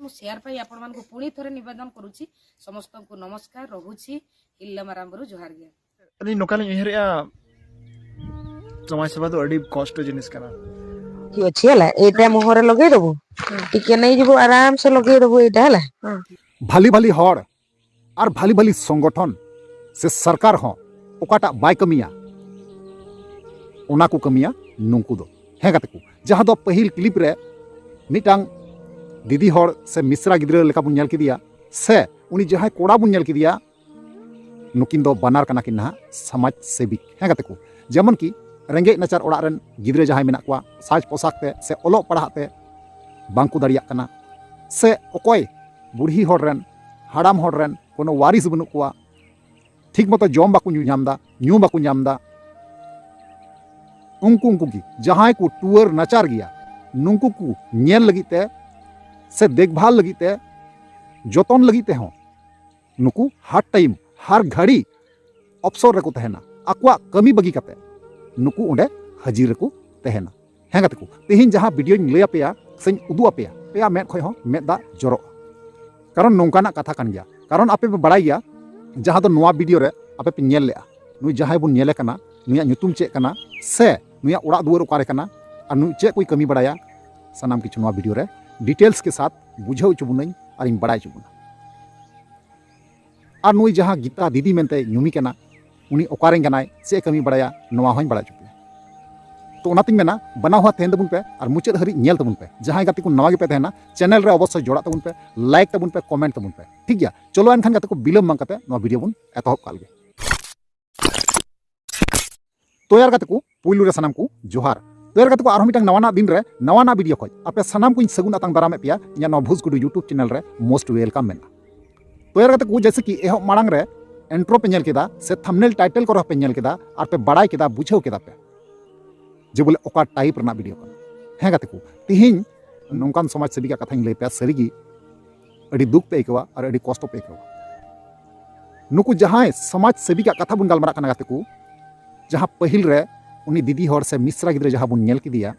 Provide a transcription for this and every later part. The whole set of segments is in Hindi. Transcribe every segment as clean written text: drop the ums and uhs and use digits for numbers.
मु शेयर पाई आपण मानकु पुणी थरे निवेदन करूची समस्त को नमस्कार रहुची इल्लमारामबरु जोहार गया अरे नोकाली उहरिया समाज सेवा तो अड़ी कष्ट जिनिस कना अच्छी है एटा मुहरे लगे देबो टिके नहीं जीवो आराम से लगे देबो एटा है भाली भाली हर और भाली भाली संगठन से सरकार हो ओकाटा बाय कमिया ओना को कमिया नुंकु दो हे गाते को जहां दो पहिल क्लिप रे मिटांग दीदी हर से मिश्रा गिद्रा लेका बुन नेल किदिया से उनी जहां कोड़ा बुन नेल किदिया नुकिन दो बनार कना किन ना समाज सेविक हे गाते को जेमन की रेंगे नाचार ओड़ा रेन गिद्रा जहां मेना कोआ साज पोशाक ते से ओलो पढ़ा ते बांकु दाड़िया कना से ओकोय बुढ़ी हर रेन हाड़ाम हर रेन कोनो वारिस बनु कोआ ठीक मतो जम बाकु न्यू बाकु नामदा उनको की जहां को टूर नाचार गया नुंकु को नेल लगिते से देखभाल लगिते जतन लगिते हो नुकु हर टाइम हर घड़ी अवसर रेको तहना आकुआ कमी बगी कते नुकु ओंडे हाजिर रेको तहना हे गाते को तेहिन जहां वीडियो लैया पेया से उदु अपेया पेया मेद खय हो मेदा जरो कारण नोंकाना कथा कान गया कारण आपे पे बड़ाई गया जहां दो नोआ वीडियो रे आपे पे नेल लेआ नुई जहां बुन नेले कना नुया नुतुम चे कना से नुया उड़ा दुआर उकारे कना और नु चे कोई कमी बड़ाया सनाम किछु नोआ वीडियो रे डिटेल्स के साथ बुझाव चुबुनई और इन बड़ाई चुबुना और नुई जहां गीता दीदी मेनते नुमी कना उनी ओकारें गनाय से कमी बड़ाया नोआ होई बड़ा चुबे तो ओनातिन मेना बना हुआ तेहन तबुन पे और मुचाद हरी नेल तबुन पे जहां गाते को नवा गे पे तेहना चैनल रे अवश्य जोड़ा तबुन पे लाइक तबुन पे कमेंट तबुन पे ठीक गया चलो एनखान गाते को बिलम मांग काते नवा वीडियो बुन एतहब काल गे तो यार गाते को पुइलु रे सनाम को जोहार तो यार गाते को आरो मिटांग नवाना दिन रे नवाना वीडियो खoj आपे सनाम को सगुन आतांग दाराम पेया इया नो भुजगुडु यूट्यूब चैनल रे मोस्ट वेलकम मेना तो यार गाते को जैसे कि एहो मांग रे एंट्रो पे नेल केदा से थंबनेल टाइटल को पे नेल केदा और पे बड़ाई केदा बुझाव केदा पे जे बोले ओका टाइप रना वीडियो का हे गाते को तिहिन नोंकान समाज सेवी का कथा लay पे सरीगी अड़ी दुख पे एकवा और अड़ी कष्ट पे एकवा नुकु जहां समाज सेवी का कथा बुन गालमारा कना गाते को जहां पहिल रे उनी दीदी हर से मिश्रा गिद्रा जहां बुन नेल किदिया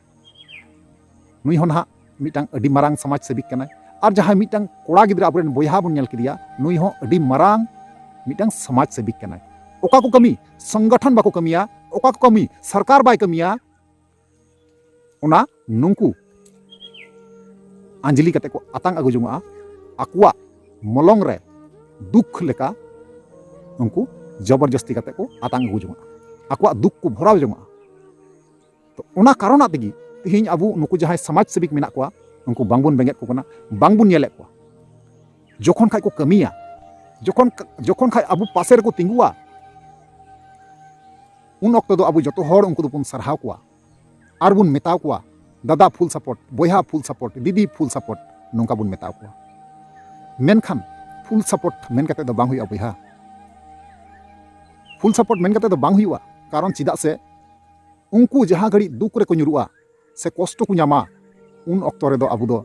नुई हो ना मिटांग अड़ी मारांग समाज सेवी कना और जहां मिटांग कोड़ा गिद्रा अबरेन बोयहा बुन नेल किदिया नुई हो अड़ी मारांग मिटांग समाज सेवी कना ओका को कमी संगठन बाको कमिया ओका को कमी सरकार बाय कमिया उना नुंकु अंजलि कते को आतांग अगु जुंगा आकुआ मलंग रे दुख लेका उनको जबरदस्ती कते को आतांग अगु जुंगा आकुआ दुख को भराव जुंगा तो उना कारण आतेगी तिहिन अबु नुकु जहां समाज सेविक मेना कोआ उनको बांगबुन बेंगेत को कना बांगबुन नेले को जोखन खाय को कमिया जोखन खाय अबु पासे रे को तिंगुआ उन वक्त दो अबु जतो हर उनको दुपुन सरहाव कोआ और बुन मेताव कोआ दादा फुल सपोर्ट बोया फुल सपोर्ट दीदी फुल सपोर्ट नोंका बुन मेताव कोआ मेनखान फुल सपोर्ट मेन कते दो बांग हुआ बोया फुल सपोर्ट मेन कते दो बांग हुआ कारण चिदा से उनको जहां घड़ी दुख रे को नुरुआ से कष्ट को नामा उन ऑक्टो रे दो अबु दो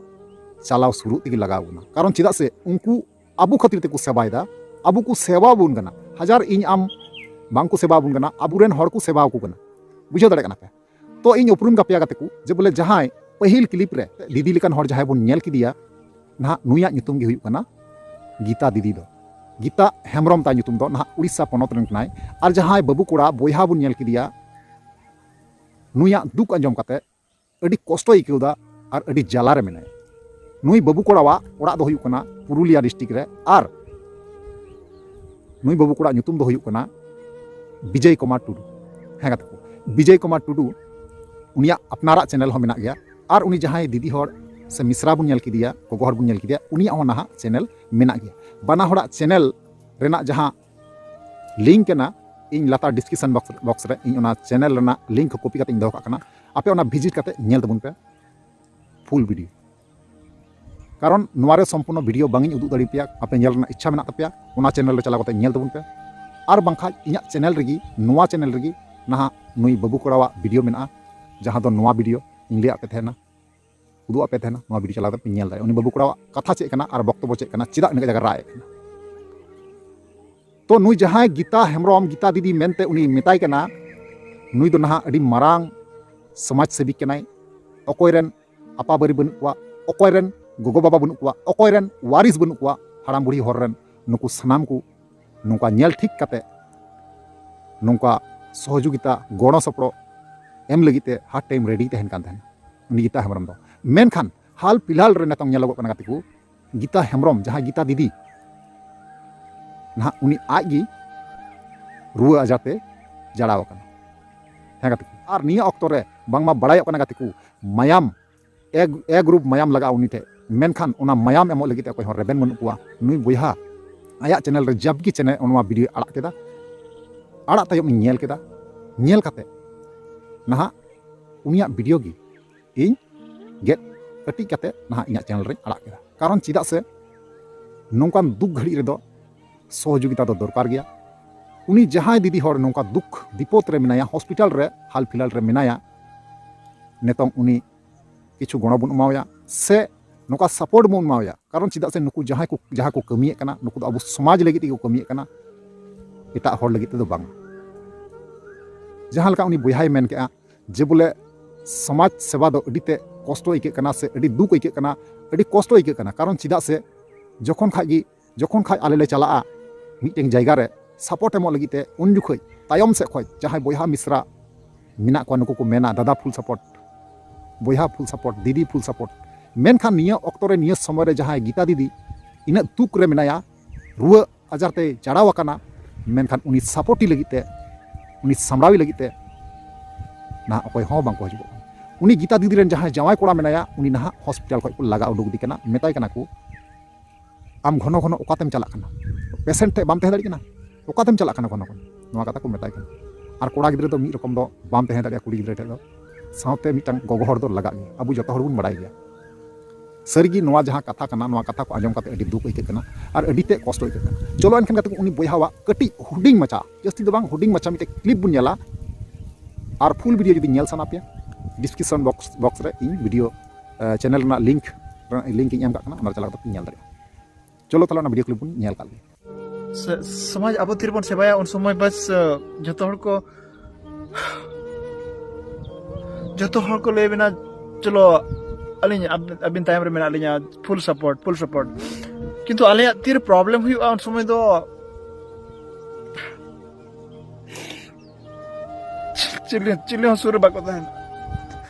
चलाव शुरू तेगी लगावना कारण चिदा से उनको अबु खातिर ते को सेवायदा अबु को सेवा बुन गना हजार इन आम बांग को सेवा बुन गना अबुरेन हर को सेवा को गना बुझे दड़े कना पे तो इन उपरुम गपिया गाते को जे बोले जहां पहिल क्लिप रे दीदी लेकान हर जहां बुन नेल किदिया ना नुया nyutum गे हुई कना गीता दीदी दो गीता हेमरम ता nyutum दो ना उड़ीसा पनत रन कनाय और जहां बाबू कोड़ा बोया बुन नेल किदिया नुया दुख अंजम काते अडी कष्ट इकौदा और अडी जाला रे मेनाय नुई बाबू कोड़ावा ओड़ा दो हुई कना पुरुलिया डिस्ट्रिक्ट रे और नुई बाबू कोड़ा nyutum दो हुई कना विजय कुमार टुडू हे गाते को विजय कुमार टुडू उनिया अपनारा चैनल हो मेना गया और उनी जहां दीदी हर से मिश्रा बुन नेल किदिया गोगो हर बुन नेल किदिया उनिया हो ना चैनल मेना गया बना हड़ा चैनल रेना जहां लिंक ना इन लाता डिस्क्रिप्शन बॉक्स रे इन ओना चैनल रेना लिंक कॉपी करते दो काना आपे ओना विजिट करते नेल तबुन पे फुल वीडियो कारण नोवारे संपूर्ण वीडियो बांगिन उदु दाड़ी पेया आपे नेल रेना इच्छा मेना तपेया ओना चैनल रे चला करते नेल तबुन पे और बांखा इना चैनल रेगी नोवा चैनल रेगी ना नुई बाबू कोड़ावा वीडियो मेना जहां दो नोवा वीडियो इंग्लिया पे थेना उदु पे थेना नोवा वीडियो चला पे नेल दाय उनी बाबू कोड़ावा कथा चेक कना और वक्तव्य चेक कना चिदा इनके जगह राय कना तो नुई जहां गीता हेमरम गीता दीदी मेनते उनी मेताय कना नुई दो ना अडी मारांग समाज सेविक कनाय अकोयरन आपा बारी बन कोआ अकोयरन gogo baba banuk kuwa okoyren waris banuk kuwa haram buri horren nuku sanam ku nungka nyel ठीक kate nungka सहयोगिता गणो सपड़ो एम लगते हर टाइम रेडी तहन कान तहन उनी गीता हेम्ब्रम दो मेनखान हाल फिलहाल रे नतंग नेलोगो कना गाते को गीता हेम्ब्रम जहां गीता दीदी ना उनी आजगी रुआ आजाते जड़ाव कना हे गाते को आर निया ऑक्टो रे बांगमा बड़ाय कना गाते को मायाम ए ग्रुप मायाम लगा उनी थे मेनखान उना मायाम एमो लगते कोई हर रेबेन मनु कुआ नुई बोयहा आया चैनल रे जबगी चैनल उनवा वीडियो आड़ा केदा आड़ा तायम नेल केदा नेल काते नहा उनिया वीडियो गी इन गेट कटी काते नहा इना चैनल रे आड़ा केदा कारण चिदा से नोंकान दुख घड़ी रे दो सहयोगिता दो दरकार गया उनी जहां दीदी हर नोंका दुख विपद रे मिनाया हॉस्पिटल रे हाल फिलहाल रे मिनाया नेतों उनी किछु गणो बन उमावया से नोका सपोर्ट बन उमावया कारण चिदा से नुकु जहां को कमिये कना नुकु दो अब समाज लगी को कमिये कना एटा हर लगी ते दो बांग जहां लका उनी बोहाय मेन के जे बोले समाज सेवा दो अडिते कष्ट आइके कना से अडी दुख आइके कना अडी कष्ट आइके कना कारण चिदा से जखन खाय आले ले चला मिटें जायगा रे सपोर्ट एमो लगी ते उन जुखै तायम से खय जहां बोहा मिश्रा मिना को नुकु को मेना दादा फुल सपोर्ट बोहा फुल सपोर्ट दीदी फुल सपोर्ट मेनखान निया ऑक्टो रे निया समय रे जहां गीता दीदी इना दुख रे मिनाया रुआ आजारते जड़ाव कना मेनखान उनी सपोर्टी लगी ते उनी सामरावी लगी ते ना अकोय हो बांको हजबो उनी गीता दीदी रेन जहां जावाय कोड़ा मेनाया उनी ना हॉस्पिटल खय को लगा उडुक दी कना मेताय कना को आम घनो घनो ओकातेम चला कना पेशेंट ते बाम तहे दाड़ी कना ओकातेम चला कना घनो घनो नवा कथा को मेताय कना आर कोड़ा गिद्रे तो मी रकम दो बाम तहे दाड़ी कुड़ी गिद्रे ते दो सावते मिटन गोगो हर दो लगा गया अबु जतो हर बुन बड़ाय गया सरगी नवा जहां कथा कना नवा कथा को आजम काते अडी दुख आइके कना आर अडीते कष्ट आइके कना चलो एनखान काते उनी बोयहावा कटी हुडिंग मचा जस्ती दो बांग हुडिंग मचा मिटे क्लिप बुन नेला आर फुल वीडियो जदि नेल साना पे डिस्क्रिप्शन बॉक्स रे इन वीडियो चैनल ना लिंक इन एम काना ना चला कते नेल दाड़े चलो तला ना वीडियो क्लिप बुन नेल काल समाज अब तिरपन सेवाया उन समय बस जतो हर को ले बिना चलो अलिन अबिन टाइम रे मेना लिया फुल सपोर्ट किंतु आले तीर प्रॉब्लम हुई उन समय दो चिल्ले हसुर बाको तहन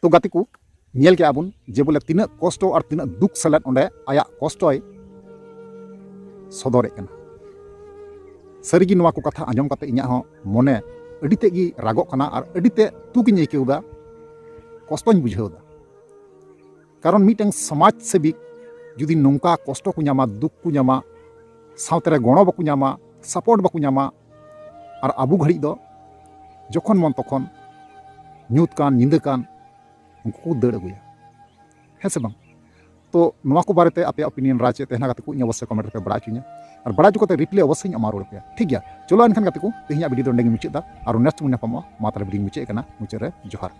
तो गाती को नेल के आबुन जे बोले तिना कष्ट और तिना दुख सलाद ओंडे आया कष्टय सदरे कना सरीगी नवा को कथा आजम काते इnya हो मने अडिते गी रागो कना और अडिते तुकिन एकेउदा कष्टन बुझेउदा कारण मिटें समाज सेविक जुदी नोंका कष्ट को नामा दुख को नामा सावतरे गणो बाको नामा सपोर्ट बाको नामा और आबु घड़ी दो जखन मन तखन ᱧᱩᱛ कान निंदा कान उनको दड़ अगुया है से बांग तो नवा को बारे आपे ओपिनियन राचे तेहना गाते को इन अवश्य कमेंट पे बड़ा चुनिया और बड़ा चुकते रिप्ले अवश्य अमा रोड पे ठीक गया चलो एनखान गाते को तेहना वीडियो दोंडे मुचादा और नेक्स्ट मुन्ना पामा मात्र वीडियो मुचे कना मुचे रे जोहार।